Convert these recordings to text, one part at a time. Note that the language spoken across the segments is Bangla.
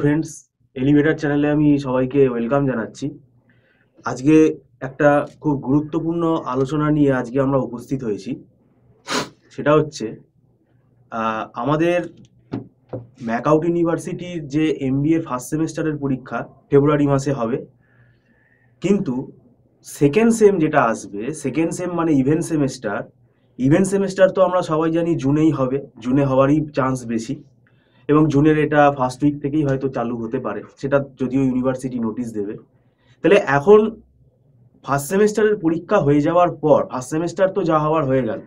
ফ্রেন্ডস, এলিভেটর চ্যানেলে আমি সবাইকে ওয়েলকাম জানাচ্ছি। আজকে একটা খুব গুরুত্বপূর্ণ আলোচনা নিয়ে আজকে আমরা উপস্থিত হয়েছি। সেটা হচ্ছে আমাদের ম্যাকআউট ইউনিভার্সিটির যে এমবিএ ফার্স্ট সেমেস্টারের পরীক্ষা ফেব্রুয়ারি মাসে হবে, কিন্তু সেকেন্ড সেম যেটা আসবে, সেকেন্ড সেম মানে ইভেন্ট সেমেস্টার তো আমরা সবাই জানি জুনেই হবে, জুনে হওয়ারই চান্স বেশি। এবং জুনের এটা ফার্স্ট উইক থেকেই হয়তো চালু হতে পারে, সেটা যদিও ইউনিভার্সিটি নোটিশ দেবে। তাহলে এখন ফার্স্ট সেমেস্টারের পরীক্ষা হয়ে যাওয়ার পর, ফার্স্ট সেমেস্টার তো যা হওয়ার হয়ে গেল,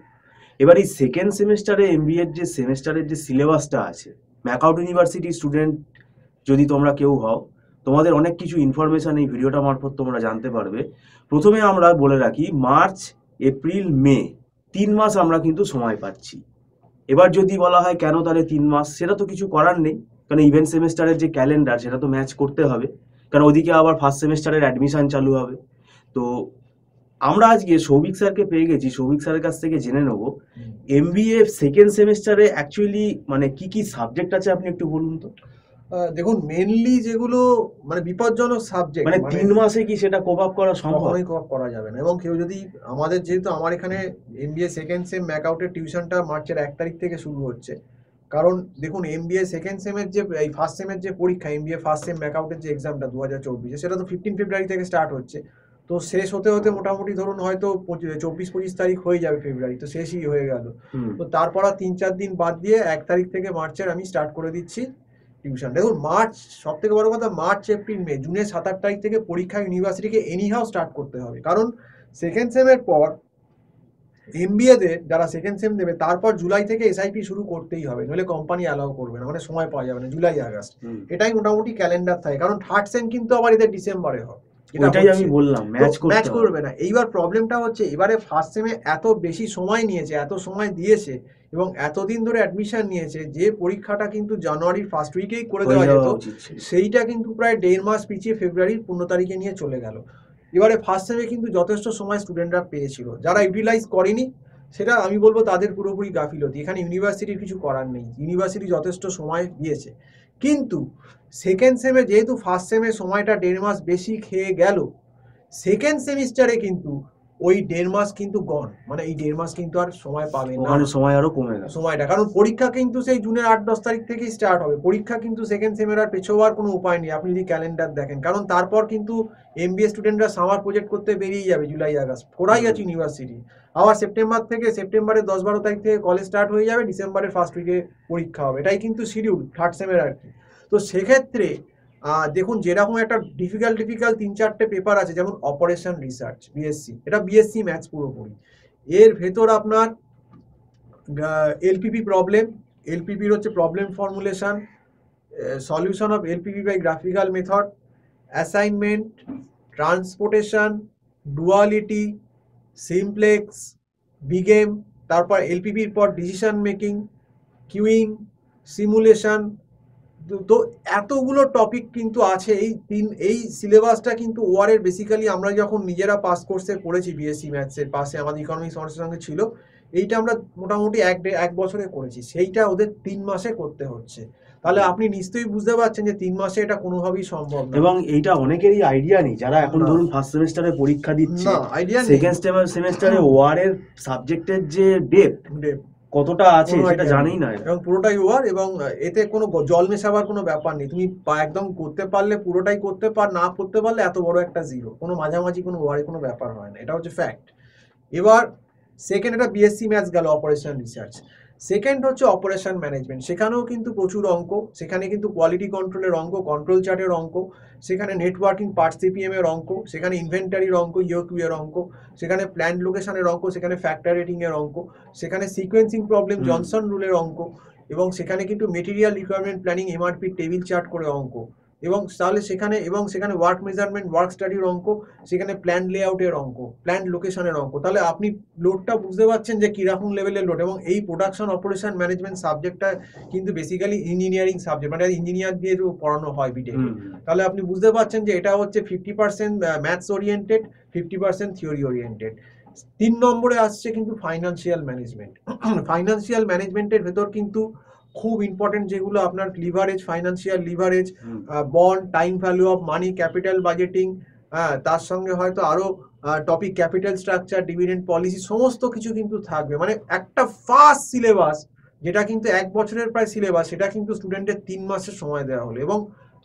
এবার এই সেকেন্ড সেমেস্টারে এমবিএর যে সেমেস্টারের যে সিলেবাসটা আছে, ম্যাকআউট ইউনিভার্সিটি স্টুডেন্ট যদি তোমরা কেউ হও, তোমাদের অনেক কিছু ইনফরমেশন এই ভিডিওটা মারফত তোমরা জানতে পারবে। প্রথমে আমরা বলে রাখি, মার্চ, এপ্রিল, মে 3 মাস আমরা কিন্তু সময় পাচ্ছি। এবার যদি বলা হয় কেন তাহলে 3 মাস, সেটা তো কিছু করার নেই, কারণ ইভেন্ট সেমেস্টারের যে ক্যালেন্ডার সেটা তো ম্যাচ করতে হবে, কারণ ওদিকে আবার ফার্স্ট সেমেস্টারের অ্যাডমিশন চালু হবে। তো আমরা আজকে সৌভিক স্যারকে পেয়ে গেছি, সৌভিক স্যারের কাছ থেকে জেনে নেব এমবিএ সেকেন্ড সেমেস্টারে অ্যাকচুয়ালি মানে কি কি সাবজেক্ট আছে, আপনি একটু বলুন তো। দেখুন, মেনলি যেগুলো মানে বিপজ্জনক সাবজেক্ট, মানে 3 মাসে কি সেটা কোপ আপ করা সম্ভব? কখনোই করা যাবে না। এবং কেউ যদি আমাদের, যেহেতু আমার এখানে এমবিএ সেকেন্ড সেম ম্যাকআউটের টিউশনটা মার্চের 1 তারিখ থেকে শুরু হচ্ছে। কারণ দেখুন, এমবিএ সেকেন্ড সেমের যে এই ফার্স্ট সেমের যে পরীক্ষা, এমবিএ ফার্স্ট সেম ম্যাকআউটের যে এক্সামটা 2024-এ, সেটা তো 15 ফেব্রুয়ারি থেকে স্টার্ট হচ্ছে। তো শেষ হতে হতে মোটামুটি ধরুন হয়তো 24-25 তারিখ হয়ে যাবে ফেব্রুয়ারি, তো শেষই হয়ে গেল। তো তারপর আর 3-4 দিন বাদ দিয়ে 1 তারিখ থেকে মার্চের আমি স্টার্ট করে দিচ্ছি টিউশন। দেখুন, মার্চ, সব থেকে বড় কথা, মার্চ, এপ্রিল, মে, জুনের 7-8 তারিখ থেকে পরীক্ষা ইউনিভার্সিটিকে এনিহাও স্টার্ট করতে হবে। কারণ সেকেন্ড সেমের পর এমবিএতে যারা সেকেন্ড সেম দেবে, তারপর জুলাই থেকে এসআইপি শুরু করতেই হবে, নইলে কোম্পানি অ্যালাউ করবে না, মানে সময় পাওয়া যাবে না জুলাই আগস্ট। এটাই মোটামুটি ক্যালেন্ডার থাকে। কারণ থার্ড সেম কিন্তু আবার এদের ডিসেম্বরে হবে, এটাই আমি বললাম, ম্যাচ করবে না। এইবার প্রবলেমটা হচ্ছে, এবারে ফার্স্ট সেমে এত বেশি সময় নিয়েছে, এত সময় দিয়েছে এবং এতদিন ধরে অ্যাডমিশন নিয়েছে, যে পরীক্ষাটা কিন্তু জানুয়ারির ফার্স্ট উইকেই করে দেওয়া যেত, সেইটা কিন্তু প্রায় 1.5 মাস পিছিয়ে ফেব্রুয়ারির 15 তারিখে নিয়ে চলে গেল। এবারে ফার্স্ট সেমে কিন্তু যথেষ্ট সময় স্টুডেন্টরা পেয়েছিল, যারা ইউটিলাইজ করেনি সেটা আমি বলবো তাদের পুরোপুরি গাফিলতি। এখানে ইউনিভার্সিটির কিছু করার নেই, ইউনিভার্সিটি যথেষ্ট সময় দিয়েছে। কিন্তু সেকেন্ড সেমে যেহেতু ফার্স্ট সেমে সময়টা 1.5 মাস বেশি খেয়ে গেল, সেকেন্ড সেমিস্টারে কিন্তু ওই 1.5 মাস কিন্তু গন, মানে এই 1.5 মাস কিন্তু আর সময় পাবে না, ওখানে সময় আরো কমে গেল সময়টা। কারণ পরীক্ষা কিন্তু সেই জুনের 8-10 তারিখ থেকেই স্টার্ট হবে। পরীক্ষা কিন্তু সেকেন্ড সেমের আর পেছোয়ার কোনো উপায় নেই, আপনি যদি ক্যালেন্ডার দেখেন। কারণ তারপর কিন্তু এমবিএ স্টুডেন্টরা সামার প্রজেক্ট করতে বেরিয়ে যাবে জুলাই আগস্ট, করাই আছে ইউনিভার্সিটি। আবার সেপ্টেম্বরের 10-12 তারিখ থেকে কলেজ স্টার্ট হয়ে যাবে, ডিসেম্বরের ফার্স্ট উইকে পরীক্ষা হবে। এটাই কিন্তু শিডিউল থার্ড সেমের আর কি। তো সেক্ষেত্রে দেখুন, যেরকম একটা ডিফিকাল্ট 3-4টে পেপার আছে, যেমন অপারেশন রিসার্চ বিএসসি, এটা বিএসসি ম্যাথস পুরোপুরি। এর ভেতর আপনার এলপিপি প্রবলেম, এলপিপির হচ্ছে problem formulation, solution of LPP by graphical method, assignment, transportation, duality, simplex, big M, তারপর এলপিপির পর ডিসিশন মেকিং, কিউইং, সিমুলেশন। তো এতগুলো টপিক কিন্তু আছে। এই সিলেবাসটা কিন্তু ওয়ারের বেসিক্যালি আমরা যখন নিজেরা পাস কোর্সে পড়েছি, বিএসসি ম্যাথসের পাশে আমাদের ইকোনমিক্স অনার্সের সঙ্গে ছিল, এইটা আমরা মোটামুটি এক বছরে করেছি, সেইটা ওদের 3 মাসে করতে হচ্ছে। তাহলে আপনি নিশ্চয়ই বুঝতে পারছেন যে 3 মাসে এটা কোনোভাবেই সম্ভব না। এবং এইটা অনেকেরই আইডিয়া নেই, যারা এখন ধরুন ফার্স্ট সেমেস্টারে পরীক্ষা দিচ্ছে, সেকেন্ড সেমেস্টারে ওয়ারের সাবজেক্টের যে ডেপথ কতটা আছে সেটা জানেই না, এবং পুরোটাই ওয়ার। এবং এতে কোনো জল মেশাবার কোনো ব্যাপার নেই, তুমি একদম করতে পারলে পুরোটাই করতে পার, না করতে পারলে এত বড় একটা জিরো, কোনো মাঝামাঝি কোনো ওয়ারে কোনো ব্যাপার হয় না, এটা হচ্ছে ফ্যাক্ট। এবার সেকেন্ড, এটা বিএসসি ম্যাথস গেল, অপারেশন রিসার্চ। সেকেন্ড হচ্ছে অপারেশন ম্যানেজমেন্ট, সেখানেও কিন্তু প্রচুর অঙ্ক, সেখানে কিন্তু কোয়ালিটি কন্ট্রোলের অঙ্ক, কন্ট্রোল চার্টের অঙ্ক, সেখানে নেটওয়ার্কিং পার্ট সিপিএম এর অঙ্ক, সেখানে ইনভেন্টারির অঙ্ক, ইওকিউ এর অঙ্ক, সেখানে প্ল্যান্ট লোকেশনের অঙ্ক, সেখানে ফ্যাক্টর রেটিং এর অঙ্ক, সেখানে সিকোয়েন্সিং প্রবলেম, জনসন রুলের অঙ্ক, এবং সেখানে কিন্তু material requirement planning, MRP table chart করে অঙ্ক, এবং তাহলে সেখানে ওয়ার্ক মেজারমেন্ট, ওয়ার্ক স্টাডির অঙ্ক, সেখানে প্ল্যান লেআউটের অঙ্ক, প্ল্যান লোকেশনের অঙ্ক। তাহলে আপনি লোডটা বুঝতে পারছেন যে কিরকম লেভেলের লোড। এবং এই প্রোডাকশন অপারেশন ম্যানেজমেন্ট সাবজেক্টটা কিন্তু বেসিক্যালি ইঞ্জিনিয়ারিং সাবজেক্ট, মানে ইঞ্জিনিয়ার দিয়ে পড়ানো হয় বিটেকে। তাহলে আপনি বুঝতে পারছেন যে এটা হচ্ছে 50% ম্যাথস ওরিয়েন্টেড, 50% থিওরি ওরিয়েন্টেড। 3 নম্বরে আসছে কিন্তু ফাইন্যান্সিয়াল ম্যানেজমেন্ট। ফাইন্যান্সিয়াল ম্যানেজমেন্টের ভেতর কিন্তু খুব ইম্পর্টেন্ট যেগুলো আপনার leverage, financial leverage, hmm, bond, time value of money, capital budgeting, তার সঙ্গে হয়তো আরো topic capital structure, dividend policy, সমস্ত কিছু কিন্তু থাকবে। মানে একটা ফাস্ট সিলেবাস, যেটা কিন্তু 1 বছরের প্রায় সিলেবাস, সেটা কিন্তু স্টুডেন্টের 3 মাসের সময় দেওয়া হলো। এবং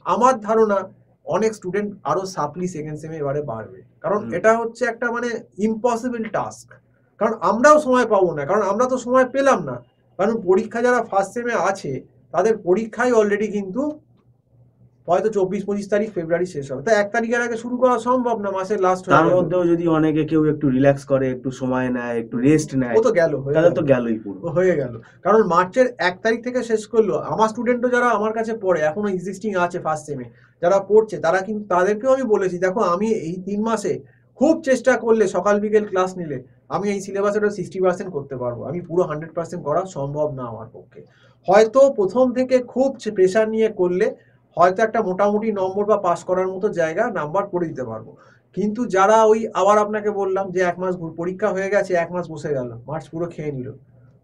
আমার ধারণা অনেক স্টুডেন্ট আরো সাপ্লি সেকেন্ড সেমে এবারে বাড়বে, কারণ হুম। এটা হচ্ছে একটা মানে ইম্পসিবল টাস্ক। কারণ আমরাও সময় পাবো না, কারণ আমরা তো সময় পেলাম না, কারণ পরীক্ষা যারা ফার্স্ট সেমে আছে তাদের পরীক্ষাই অলরেডি কিন্তু হয়তো 24-25 তারিখ ফেব্রুয়ারি শেষ হবে। তো 1 তারিখের আগে শুরু করা সম্ভব না, মাসের লাস্ট হয়ে তার গেল। মধ্যেও যদি অনেকে কেউ একটু রিল্যাক্স করে, একটু সময় নেয়, একটু রেস্ট ও নেয়, তো গেল, হয়ে তাহলে গেল, তো গেলই পুরো। ও হয়ে গেল। কারণ মার্চের 1 তারিখ থেকে শেষ করলো। আমার স্টুডেন্টও যারা আমার কাছে পড়ে, এখনো এক্সিস্টিং আছে ফার্স্ট সেমে, যারা পড়ছে, তারা কিন্তু তাদেরকেও আমি বলেছি, দেখো আমি এই 3 মাসে খুব চেষ্টা করলে সকাল বিকেল ক্লাস নিলে আমি এই সিলেবাসের 60% করতে পারবো। আমি পুরো 100% করা সম্ভব না আমার পক্ষে। হয়তো প্রথম থেকে খুব প্রেশার নিয়ে করলে হয়তো একটা মোটামুটি নম্বর বা পাস করার মতো জায়গা নাম্বার করে দিতে পারবো। কিন্তু যারা ওই আবার আপনাকে বললাম যে 1 মাস পরীক্ষা হয়ে গেছে, 1 মাস বসে গেল, মার্চ পুরো খেয়ে নিল,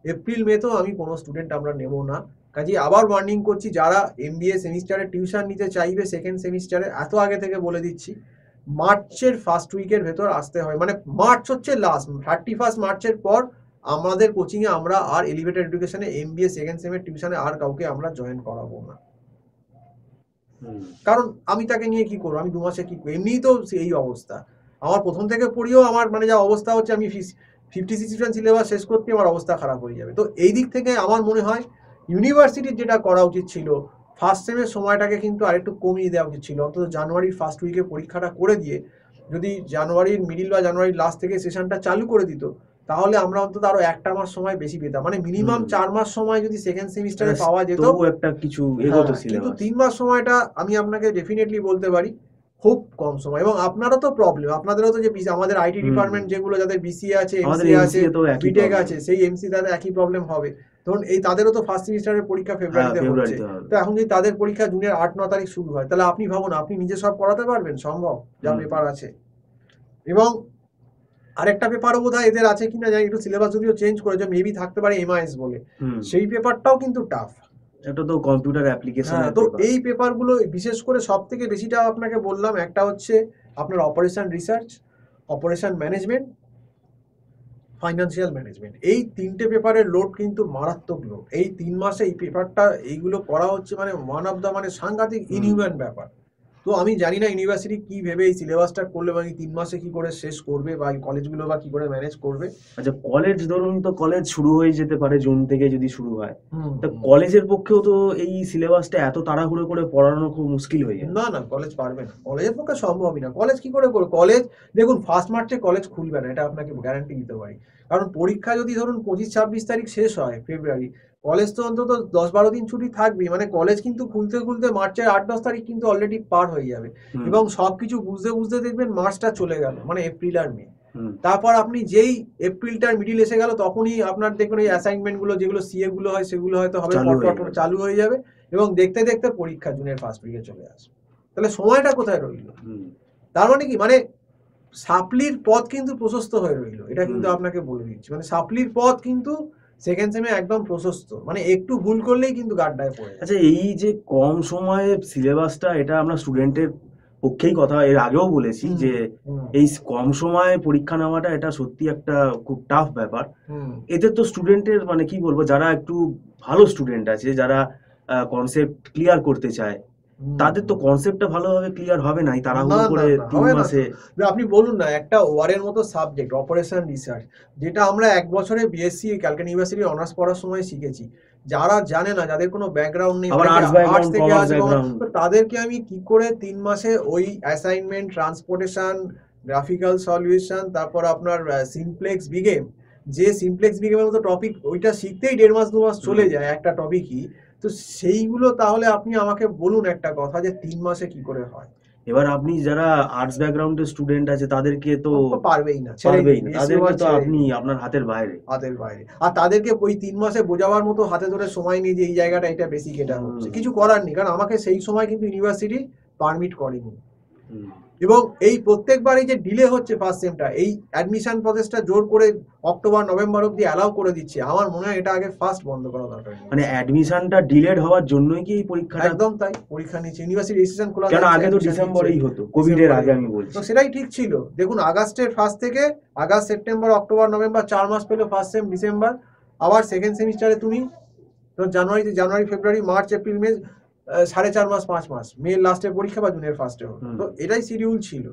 এপ্রিল মে তো আমি কোনো স্টুডেন্ট আমরা নেব না। কাজে আবার ওয়ার্নিং করছি, যারা MBA সেমিস্টারে টিউশন নিতে চাইবে সেকেন্ড সেমিস্টারে, এত আগে থেকে বলে দিচ্ছি, মার্চের ফার্স্ট উইকের ভেতর আসতে হয়। মানে মার্চ হচ্ছে লাস্ট, 31 মার্চের পর আমাদের কোচিংয়ে আমরা আর এলিভেটেড এডুকেশনে MBA সেকেন্ড সেমের টিউশনে আর কাউকে আমরা জয়েন করাবো না। হুম, কারণ আমি তাকে নিয়ে কি করবো, আমি 2 মাসে কি করবো, এমনিই তো এই অবস্থা। আমার প্রথম থেকে পড়িয়েও আমার মানে যা অবস্থা হচ্ছে, আমি 50-60% সিলেবাস শেষ করতে আমার অবস্থা খারাপ হয়ে যাবে। তো এই দিক থেকে আমার মনে হয় ইউনিভার্সিটির যেটা করা উচিত ছিল, ফার্স্ট সেমের সময়টাকে কিন্তু আরেকটু কমিয়ে দেওয়া উচিত ছিল। অন্তত জানুয়ারির ফার্স্ট উইকে পরীক্ষাটা করে দিয়ে যদি জানুয়ারির মিডিল বা জানুয়ারির লাস্ট থেকে সেশনটা চালু করে দিত, তাহলে আমরা অন্তত আরো 1 মাস সময় বেশি পেতাম। মানে মিনিমাম 4 মাস সময় যদি সেকেন্ড সেমিস্টারে পাওয়া যেত, তবু একটা কিছু এগোতো হ্যাঁ, কিন্তু সিলেবাস। 3 মাস সময়টা আমি আপনাকে ডেফিনেটলি বলতে পারি খুব কম সময়। এবং আপনারও তো প্রবলেম, আপনাদেরও তো যে আমাদের আইটি হুম, ডিপার্টমেন্ট যেগুলো, যাদের BCA আছে, আমাদের MCA আছে, এমসিএ তো একই বিটেক প্রবলেম। আছে, সেই এমসি তাদের একই প্রবলেম হবে। ধরুন এই তাদেরও তো ফার্স্ট সেমিস্টারের পরীক্ষা হ্যাঁ, ফেব্রুয়ারিতে হচ্ছে। ফেব্রুয়ারিতে হবে। তো এখন যদি তাদের পরীক্ষা জুনের 8-9 তারিখ শুরু হয়, তাহলে আপনি ভাবুন, আপনি নিজে সব করাতে পারবেন? সম্ভব? যা হুম, পেপার আছে। এবং আরেকটা পেপারও বোধহয় এদের আছে কিনা জানি, একটু সিলেবাস যদিও চেঞ্জ করেছে, মেবি থাকতে পারে MIS বলে, হুম। সেই পেপারটাও কিন্তু টাফ। এটা তো কম্পিউটার হ্যাঁ, অ্যাপ্লিকেশনের তো পেপার। এই পেপারগুলো বিশেষ করে সব থেকে বেশিটা আপনাকে বললাম, একটা হচ্ছে আপনার operation research, operation management, financial management. এই 3টে পেপারের লোড কিন্তু মারাত্মক লোড। এই 3 মাসে এই পেপারটা এইগুলো করা হচ্ছে মানে ওয়ান অফ দ্য মানে সাংঘাতিক ইনহিউম্যান ব্যাপার। তো আমি জানি না ইউনিভার্সিটি কি ভেবে এই সিলেবাসটা করলে, বা এই 3 মাসে কি করে শেষ করবে, বা এই কলেজগুলো বা কি করে ম্যানেজ করবে। আচ্ছা, কলেজ ধরুন, তো কলেজ শুরু হয়ে যেতে পারে জুন থেকে যদি শুরু হয়। হুম, তা কলেজের পক্ষেও তো এই সিলেবাসটা এত তাড়াহুড়ো করে পড়ানো খুব মুশকিল হয়ে যাবে। না না, কলেজ পারবে না, কলেজের পক্ষে সম্ভবই না। কলেজ কি করে করবে? কলেজ দেখুন, ফার্স্ট মার্চে কলেজ খুলবে না, এটা আপনাকে গ্যারান্টি দিতে পারি। কারণ পরীক্ষা যদি ধরুন 25-26 তারিখ শেষ হয় ফেব্রুয়ারি, কলেজ তো অন্তত 10-12 দিন ছুটি থাকবেই। মানে কলেজ কিন্তু খুলতে খুলতে মার্চের 8-10 তারিখ কিন্তু অলরেডি পার হয়ে যাবে। হুম, এবং সবকিছু বুঝতে বুঝতে দেখবেন মার্চটা চলে গেল, মানে এপ্রিল আর মে। হুম, তারপর আপনি যেই এপ্রিলটার মিডিল এসে গেল, তখনই আপনার দেখবেন এই অ্যাসাইনমেন্ট গুলো, যেগুলো সিএ গুলো হয়, সেগুলো হয়তো হবে চালু হয়ে পরপর যাবে। চালু হয়ে যাবে। এবং দেখতে দেখতে পরীক্ষা জুনের ফার্স্ট উইকে চলে আসবে। তাহলে সময়টা কোথায় রইল? হুম, তার মানে কি, মানে সাপ্লির পথ কিন্তু প্রশস্ত হয়ে রইল, এটা কিন্তু হুম। আপনাকে বলে দিচ্ছি। মানে সাপ্লির পথ কিন্তু সেকেন্ড সেমে একদম প্রশস্ত, মানে একটু ভুল করলেই কিন্তু গাড্ডায় পড়ে যাবে। আচ্ছা, এই যে কম সময়ে সিলেবাসটা, এটা আমরা স্টুডেন্টের পক্ষেই কথা এর আগেও বলেছি হুম, যে হুম, এই কম সময়ে পরীক্ষা নেওয়াটা এটা সত্যি একটা খুব টাফ ব্যাপার। হুম, এতে তো স্টুডেন্টের মানে কি বলবো, যারা একটু ভালো স্টুডেন্ট আছে, যারা কনসেপ্ট ক্লিয়ার করতে চায়, হুম, তাদের তো কনসেপ্টটা ভালোভাবে ক্লিয়ার হবে না এই না তাড়াহুড়ো না করে না, 3 হবে না তো। মাসে। যে আপনি বলুন না, একটা ওয়ারের মতো সাবজেক্ট অপারেশন রিসার্চ, যেটা আমরা 1 বছরে বিএসসি ক্যালকাটা ইউনিভার্সিটি অনার্স পড়ার সময় শিখেছি। যারা জানে না, যাদের কোনো ব্যাকগ্রাউন্ড নেই, আবার অনেকে আর্টস আর্টস ব্যাকগ্রাউন্ড, থেকে কমার্স আছে, ব্যাকগ্রাউন্ড। তো তাদেরকে আমি কি করে 3 মাসে ওই অ্যাসাইনমেন্ট, ট্রান্সপোর্টেশন, গ্রাফিক্যাল সলিউশন, তারপর আপনার সিমপ্লেক্স বিগেম, যে সিমপ্লেক্স বিগেমের মতো টপিক, ওইটা শিখতেই 1.5 মাস 2 মাস চলে যায় একটা টপিকই। তো সেইগুলো তাহলে আপনি আমাকে বলুন একটা কথা, যে 3 মাসে কি করে হয়? এবার আপনি যারা আর্টস ব্যাকগ্রাউন্ডের স্টুডেন্ট আছে তাদেরকে তো পারবেই না, ছেড়েই পারবেই দিন, না, বিএসসি তাদেরকে ওয়ার্ড তো ছেড়েই আপনি দিন, আপনার হাতের বাইরে। হাতের বাইরে। আর তাদেরকে ওই 3 মাসে বোঝাবার মতো হাতে ধরে সময় নিয়ে যে এই জায়গাটা এটা বেশি এটা হচ্ছে, হুম, কিছু করার নেই। কারণ আমাকে সেই সময় কিন্তু ইউনিভার্সিটি পারমিট করেনি। হুম। এবং এই প্রত্যেকবারই যে ডিলে হচ্ছে ফার্স্ট সেমটা, এই অ্যাডমিশন প্রসেসটা জোর করে অক্টোবর নভেম্বর অব্দি অ্যালাউ করে দিচ্ছে, আমার মনে হয় এটা আগে ফার্স্ট বন্ধ করা দরকার। মানে অ্যাডমিশনটা ডিলেড হওয়ার জন্যই কি এই পরীক্ষাটা? একদম তাই, পরীক্ষা নিচ্ছে, ইউনিভার্সিটি রেজিস্ট্রেশন খোলা কেন যাচ্ছে, আগে তো admission ডিসেম্বরেই নিচ্ছে। হতো, কোভিডের আগে আমি বলছি। তো সেটাই ঠিক ছিল। দেখুন আগস্টের ফার্স্ট থেকে আগস্ট সেপ্টেম্বর অক্টোবর নভেম্বর 4 মাস পেলো ফার্স্ট সেম, ডিসেম্বর আবার সেকেন্ড সেমিস্টারে তুমি জানুয়ারি ফেব্রুয়ারি মার্চ এপ্রিল মে 4.5 মাস 5 মাস, মে লাস্টে পরীক্ষা বা জুনের ফার্স্টে হতো। তো এটাই শিডিউল ছিল।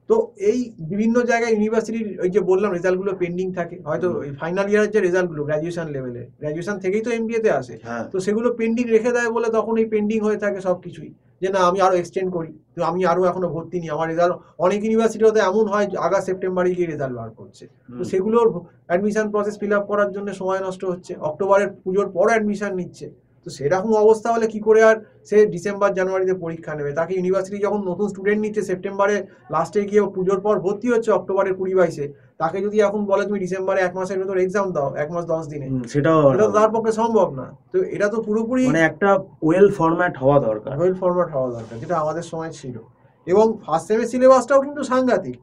তো এই বিভিন্ন জায়গায় ইউনিভার্সিটির ওই যে বললাম রেজাল্টগুলো পেন্ডিং থাকে, হয়তো ফাইনাল ইয়ারের যে রেজাল্টগুলো গ্র্যাজুয়েশন লেভেলে, গ্র্যাজুয়েশন থেকেই তো এমবিএতে আসে, তো সেগুলো পেন্ডিং রেখে দেয় বলে তখন এই পেন্ডিং হয়ে থাকে সবকিছুই, যে না আমি আরো এক্সটেন্ড করি, তো আমি আরো এখনো ভর্তি নিই, আমার রেজাল্ট অনেক ইউনিভার্সিটিতে এমন হয় আগস্ট সেপ্টেম্বরে গিয়ে রেজাল্ট বার করছে, তো সেগুলোর অ্যাডমিশন প্রসেস ফিল আপ করার জন্য সময় নষ্ট হচ্ছে, অক্টোবরের পুজোর পর অ্যাডমিশন নিচ্ছে। তো সেরকম অবস্থা হলে কি করে আর সে ডিসেম্বর জানুয়ারিতে পরীক্ষা নেবে? তাকে ইউনিভার্সিটি যখন নতুন স্টুডেন্ট নিচ্ছে সেপ্টেম্বরে লাস্টে গিয়ে পুজোর পর ভর্তি হচ্ছে অক্টোবরের 20-22-এ, তাকে যদি এখন বলে তুমি ডিসেম্বরে 1 মাসের ভেতর এক্সাম দাও 1 মাস 10 দিনে, সেটাও এটা তো তার পক্ষে সম্ভব না। তো এটা তো পুরোপুরি মানে একটা ওয়েল ফরম্যাট হওয়া দরকার, যেটা আমাদের সময় ছিল। এবং ফার্স্ট সেমের সিলেবাসটাও কিন্তু সাংঘাতিক।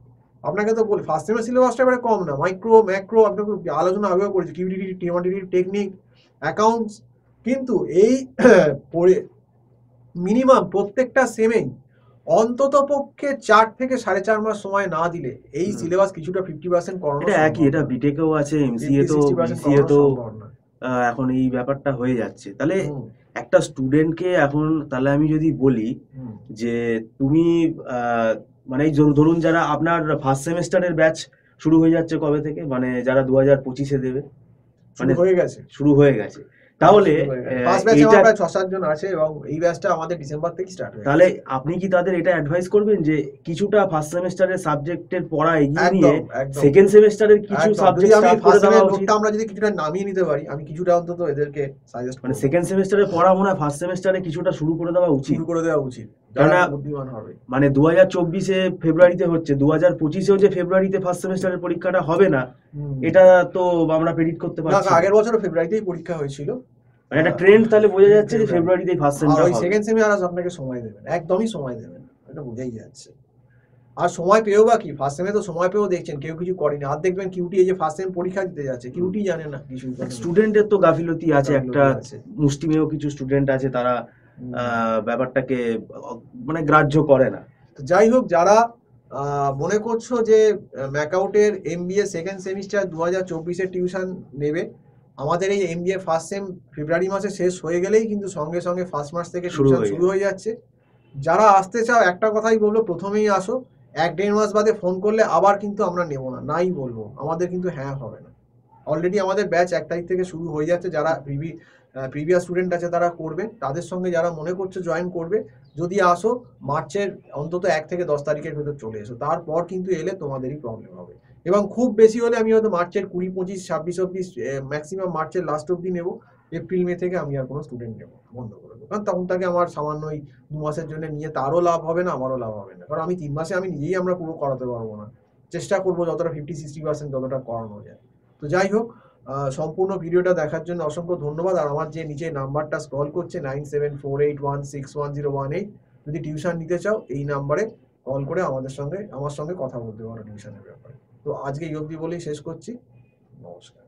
আপনাকে তো বলি ফার্স্ট সেমের সিলেবাসটা এবারে কম না, মাইক্রো ম্যাক্রো আপনাকে আলোচনা আগেও করেছি, কিউটিটি টিমাটিটি টেকনিক অ্যাকাউন্টস, কিন্তু এই মিনিমাম প্রত্যেকটা সেমেই অন্তত পক্ষে 4 থেকে 4.5 মাস সময় না দিলে এই সিলেবাস কিছুটা 50% করানো এটা একই, এটা বিটেকেও আছে, এমসিএ তো, বিসিএ তো এখন এই ব্যাপারটা হয়ে যাচ্ছে। তাহলে একটা স্টুডেন্টকে এখন, তাহলে আমি যদি বলি যে তুমি মানে ধরুন যারা আপনার ফার্স্ট সেমিস্টারের ব্যাচ শুরু হয়ে যাচ্ছে কবে থেকে, মানে যারা 2025-এ দেবে, মানে শুরু হয়ে গেছে, তাহলে ফার্স্ট ব্যাচে আমরা প্রায় 6-7 জন আছে এবং এই ব্যাচটা আমাদের ডিসেম্বর থেকে স্টার্ট হয়েছে। তাহলে আপনি কি তাদের এটা অ্যাডভাইস করবেন যে কিছুটা ফার্স্ট সেমিস্টারের সাবজেক্টের পড়া এগিয়ে নিয়ে সেকেন্ড সেমিস্টারের কিছু সাবজেক্ট স্টার্ট করে দেওয়া উচিত? আমরা যদি কিছুটা নামিয়ে নিতে পারি, আমি কিছুটা অন্তত এদেরকে সাজেস্ট করব, মানে সেকেন্ড সেমিস্টারের পড়া মনে হয় ফার্স্ট সেমিস্টারে কিছুটা শুরু করে দেওয়া উচিত, যারা বুদ্ধিমান হবে। মানে 2024-এ ফেব্রুয়ারিতে হচ্ছে, 2025-এও যে ফেব্রুয়ারিতে ফার্স্ট সেমিস্টারের পরীক্ষাটা হবে না, এটা তো আমরা প্রেডিক্ট করতে পারছি না। আগের বছরও ফেব্রুয়ারিতেই পরীক্ষা হয়েছিল, মানে একটা ট্রেন্ড তাহলে বোঝা যাচ্ছে যে ফেব্রুয়ারিতেই ফার্স্ট সেমটা হবে। সেকেন্ড সেমে আর আপনাকে সময় দেবেন, একদমই সময় দেবেন, এটা বোঝাই যাচ্ছে। আর সময় পেয়েও বা কি, ফার্স্ট সেমে তো সময় পেয়েও দেখছেন কেউ কিছু করেনি। আর দেখবেন কিউটি এই যে ফার্স্ট সেম পরীক্ষা দিতে যাচ্ছে, কিউটি জানে না কিছু, স্টুডেন্টের তো গাফিলতি আছে, একটা মুষ্টিমেয় কিছু স্টুডেন্ট আছে, তারা ব্যাপারটাকে মানে গ্রাহ্য করে না। যাই হোক, যারা মনে করছো যে ম্যাকআউটের এমবিএ সেকেন্ড সেমিস্টার 2024-এ টিউশন নেবে, আমাদের এই এমবিএ ফার্স্ট সেম ফেব্রুয়ারি মাসে শেষ হয়ে গেলেই কিন্তু সঙ্গে সঙ্গে ফার্স্ট মাস থেকে টিউশন শুরু হয়ে যাচ্ছে। যারা আসতে চাও একটা কথাই বলবো, প্রথমেই আসো, 1-1.5 মাস বাদে ফোন করলে আবার কিন্তু আমরা নেব না, নাই বলবো, আমাদের কিন্তু হ্যাঁ হবে না। অলরেডি আমাদের ব্যাচ 1 তারিখ থেকে শুরু হয়ে যাচ্ছে, যারা প্রিভিয়াস স্টুডেন্ট আছে তারা করবে, তাদের সঙ্গে যারা মনে করছে জয়েন করবে, যদি আসো মার্চের অন্তত 1 থেকে 10 তারিখের ভেতর চলে এসো, তারপর কিন্তু এলে তোমাদেরই প্রবলেম হবে। এবং খুব বেশি হলে আমি হয়তো মার্চের 20, 25, 26 অব্দি, ম্যাক্সিমাম মার্চের লাস্ট অব্দি নেবো, এপ্রিল মে থেকে আমি আর কোনো স্টুডেন্ট নেবো, বন্ধ করে দেবো। কারণ তখন তাকে আমার সামান্য ওই 2 মাসের জন্য নিয়ে তারও লাভ হবে না, আমারও লাভ হবে না, কারণ আমি 3 মাসে আমি নিজেই আমরা পুরো করাতে পারবো না, চেষ্টা করবো যতটা 50-60% যতটা করানো যায়। তো যাই হোক, সম্পূর্ণ ভিডিওটা দেখার জন্য অসংখ্য ধন্যবাদ। আর আমার যে নিচে নাম্বারটা স্ক্রল করছে 9748161018, যদি টিউশন নিতে চাও এই নাম্বারে কল করে আমার সঙ্গে কথা বলতে পারো টিউশনের ব্যাপারে। তো আজকে এই অবধি বলেই শেষ করছি, নমস্কার।